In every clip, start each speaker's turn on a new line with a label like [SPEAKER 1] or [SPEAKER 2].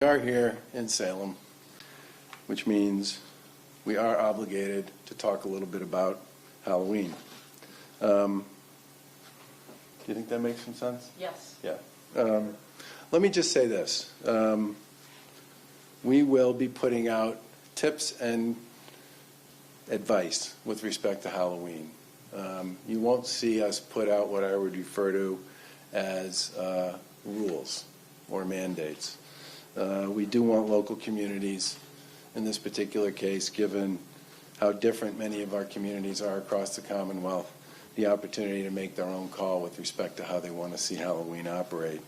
[SPEAKER 1] We are here in Salem, which means we are obligated to talk a little bit about Halloween. Do you think that makes some sense?
[SPEAKER 2] Yes.
[SPEAKER 1] Yeah. Let me just say this. We will be putting out tips and advice with respect to Halloween. You won't see us put out what I would refer to as rules or mandates. We do want local communities, in this particular case, given how different many of our communities are across the Commonwealth, the opportunity to make their own call with respect to how they want to see Halloween operate.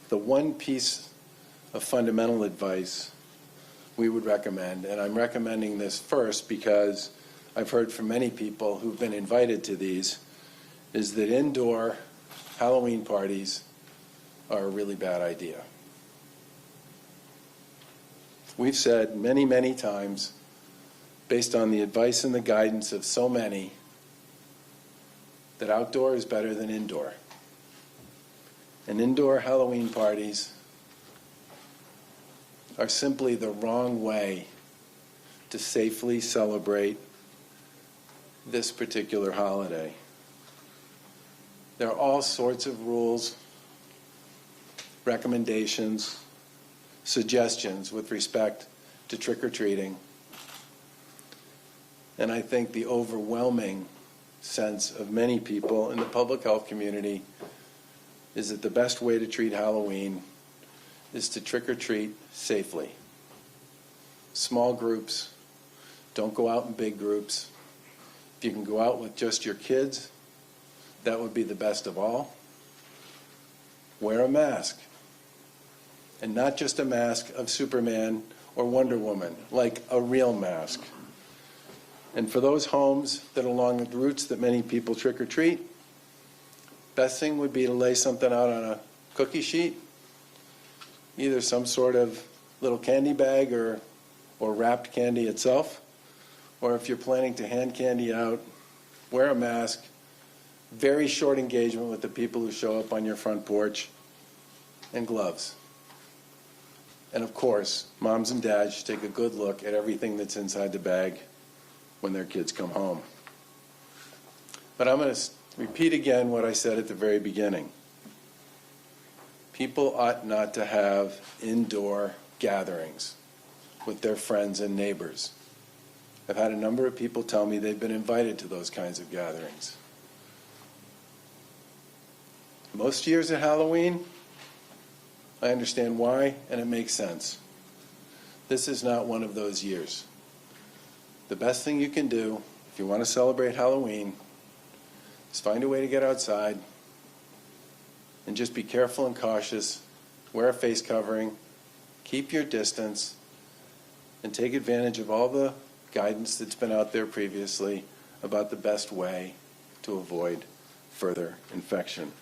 [SPEAKER 1] The one piece of fundamental advice we would recommend, and I'm recommending this first because I've heard from many people who've been invited to these, is that indoor Halloween parties are a really bad idea. We've said many, many times, based on the advice and the guidance of so many, that outdoor is better than indoor. And indoor Halloween parties are simply the wrong way to safely celebrate this particular holiday. There are all sorts of rules, recommendations, suggestions with respect to trick-or-treating. And I think the overwhelming sense of many people in the public health community is that the best way to treat Halloween is to trick-or-treat safely. Small groups, don't go out in big groups. If you can go out with just your kids, that would be the best of all. Wear a mask. And not just a mask of Superman or Wonder Woman, like a real mask. And for those homes that are along the routes that many people trick or treat, best thing would be to lay something out on a cookie sheet, either some sort of little candy bag or wrapped candy itself, or if you're planning to hand candy out, wear a mask, very short engagement with the people who show up on your front porch, and gloves. And of course, moms and dads should take a good look at everything that's inside the bag when their kids come home. But I'm going to repeat again what I said at the very beginning. People ought not to have indoor gatherings with their friends and neighbors. I've had a number of people tell me they've been invited to those kinds of gatherings. Most years at Halloween, I understand why, and it makes sense. This is not one of those years. The best thing you can do, if you want to celebrate Halloween, is find a way to get outside and just be careful and cautious, wear a face covering, keep your distance, and take advantage of all the guidance that's been out there previously about the best way to avoid further infection.